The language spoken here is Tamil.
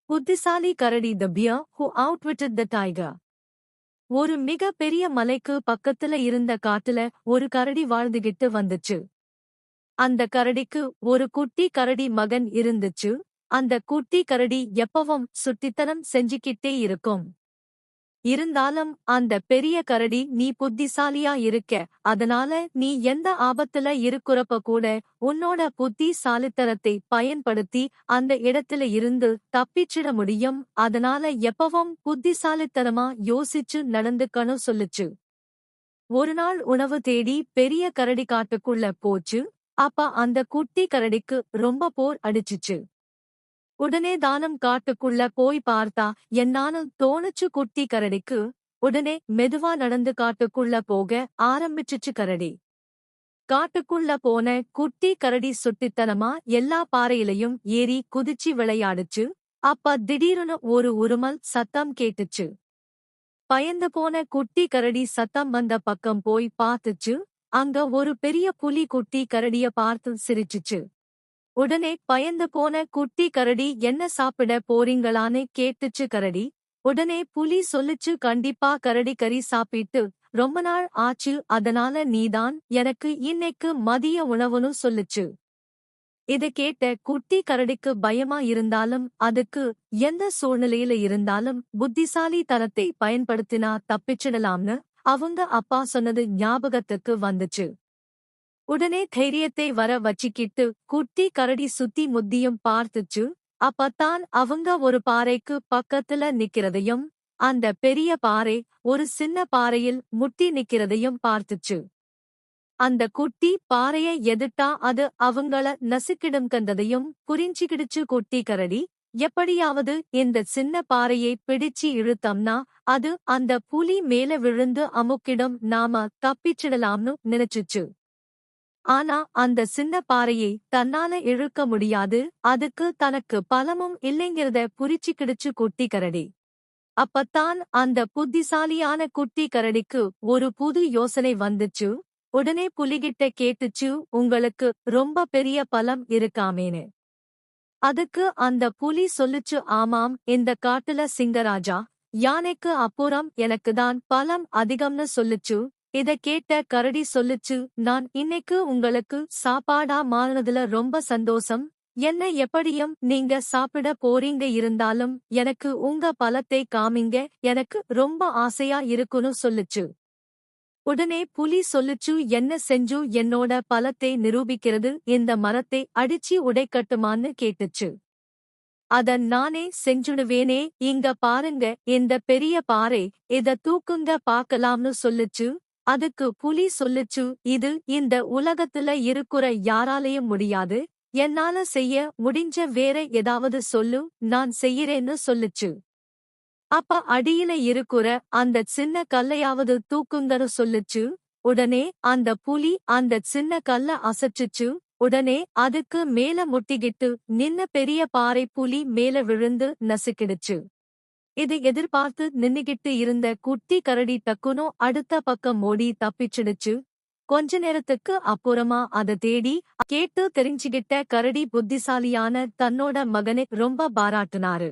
புத்திசாலி கரடி the bear who outwitted the tiger. ஒரு மிக பெரிய மலைக்கு பக்கத்துல இருந்த காட்டுல ஒரு கரடி வாழ்ந்துகிட்டு வந்துச்சு. அந்த கரடிக்கு ஒரு குட்டி கரடி மகன் இருந்துச்சு. அந்த குட்டி கரடி எப்பவும் சுட்டித்தனம் செஞ்சுக்கிட்டே இருக்கும். இருந்தாலும் அந்த பெரிய கரடி நீ புத்திசாலியா இருக்க, அதனால நீ எந்த ஆபத்துல இருக்குறப்ப கூட உன்னோட புத்திசாலித்தனத்தை பயன்படுத்தி அந்த இடத்துல இருந்து தப்பிச்சிட முடியும், அதனால எப்பவும் புத்திசாலித்தனமா யோசிச்சு நடந்துக்கணும் சொல்லுச்சு. ஒரு நாள் உணவு தேடி பெரிய கரடி காட்டுக்குள்ள போச்சு. அப்ப அந்த குட்டி கரடிக்கு ரொம்ப போர் அடிச்சுச்சு. உடனே தானம் காட்டுக்குள்ள போய் பார்த்தா என்னான்னு தோணுச்சு குட்டி கரடிக்கு. உடனே மெதுவா நடந்து காட்டுக்குள்ள போக ஆரம்பிச்சுச்சு கரடி. காட்டுக்குள்ள போன குட்டி கரடி சுட்டித்தனமா எல்லா பாறையிலையும் ஏறி குதிச்சு விளையாடுச்சு. அப்ப திடீர்னு ஒரு உருமல் சத்தம் கேட்டுச்சு. பயந்து போன குட்டி கரடி சத்தம் வந்த பக்கம் போய் பார்த்துச்சு. அங்க ஒரு பெரிய புலி குட்டி கரடிய பார்த்து சிரிச்சுச்சு. உடனே பயந்து போன குட்டி கரடி என்ன சாப்பிட போறீங்களான்னு கேட்டுச்சு கரடி. உடனே புலி சொல்லுச்சு, கண்டிப்பா கரடி கறி சாப்பிட்டு ரொம்ப நாள் ஆச்சு, அதனால நீதான் எனக்கு இன்னைக்கு மதிய உணவுன்னு சொல்லுச்சு. இத கேட்ட குட்டி கரடிக்கு பயமா இருந்தாலும் அதுக்கு எந்த சூழ்நிலையில இருந்தாலும் புத்திசாலி தனத்தை பயன்படுத்தினா தப்பிச்சிடலாம்னு அவங்க அப்பா சொன்னது ஞாபகத்துக்கு வந்துச்சு. உடனே தைரியத்தை வர வச்சிக்கிட்டு குட்டி கரடி சுத்தி முத்தியும் பார்த்துச்சு. அப்பத்தான் அவங்க ஒரு பாறைக்கு பக்கத்துல நிக்கிறதையும் அந்த பெரிய பாறை ஒரு சின்ன பாறையில் முட்டி நிக்கிறதையும் பார்த்துச்சு. அந்த குட்டி பாறைய எதிர்த்தா அது அவங்கள நசுக்கிடும் கண்டதையும் புரிஞ்சுக்கிடுச்சு குட்டி கரடி. எப்படியாவது இந்த சின்ன பாறையை பிடிச்சு இழுத்தம்னா அது அந்த புலி மேல விழுந்து அமுக்கிடும், நாம தப்பிச்சிடலாம்னு நினைச்சுச்சு. ஆனா அந்த சின்ன பாறையை தன்னால இழுக்க முடியாது, அதுக்கு தனக்கு பலமும் இல்லைங்கிறத புரிச்சுக்கிடுச்சு குட்டி கரடி. அப்பத்தான் அந்த புத்திசாலியான குட்டி கரடிக்கு ஒரு புது யோசனை வந்துச்சு. உடனே புலிகிட்ட கேட்டுச்சு, உங்களுக்கு ரொம்ப பெரிய பலம் இருக்காமேன்னு. அதுக்கு அந்த புலி சொல்லுச்சு, ஆமாம், இந்த காட்டுல சிங்கராஜா யானைக்கு அப்புறம் எனக்குதான் பலம் அதிகம்னு சொல்லுச்சு. இத கேட்ட கரடி சொல்லுச்சு, நான் இன்னைக்கு உங்களுக்கு சாப்பாடா மாறினதுல ரொம்ப சந்தோஷம். என்ன எப்படியும் நீங்க சாப்பிட போறீங்க, இருந்தாலும் எனக்கு உங்க பலத்தை காமிங்க, எனக்கு ரொம்ப ஆசையா இருக்குன்னு சொல்லுச்சு. உடனே புலி சொல்லுச்சு, என்ன செஞ்சு என்னோட பலத்தை நிரூபிக்கிறது, இந்த மரத்தை அடிச்சு உடைக்கட்டுமான்னு கேட்டுச்சு. அத நானே செஞ்சுடுவேனே, இங்க பாருங்க இந்த பெரிய பாறை, இத தூக்குங்க பாக்கலாம்னு சொல்லுச்சு. அதுக்கு புலி சொல்லுச்சு, இது இந்த உலகத்துல இருக்குற யாராலையும் முடியாது, என்னால செய்ய முடிஞ்ச வேற ஏதாவது சொல்லு, நான் செய்யறேன்னு சொல்லுச்சு. அப்ப அடியில இருக்குற அந்த சின்ன கல்லையாவது தூக்குங்கன்னு சொல்லுச்சு. உடனே அந்த புலி அந்த சின்ன கல்ல அசைச்சுச்சு. உடனே அதுக்கு மேல முட்டிக்கிட்டு நின்ன பெரிய பாறை புலி மேல விழுந்து நசுக்கிடுச்சு. இது எதிர்பார்த்து நின்னுகிட்டு இருந்த குட்டி கரடி டக்குனோ அடுத்த பக்கம் ஓடி தப்பிச்சிடுச்சு. கொஞ்ச நேரத்துக்கு அப்புறமா அத தேடி கேட்டு தெரிஞ்சுகிட்ட கரடி புத்திசாலியான தன்னோட மகனை ரொம்ப பாராட்டுனாரு.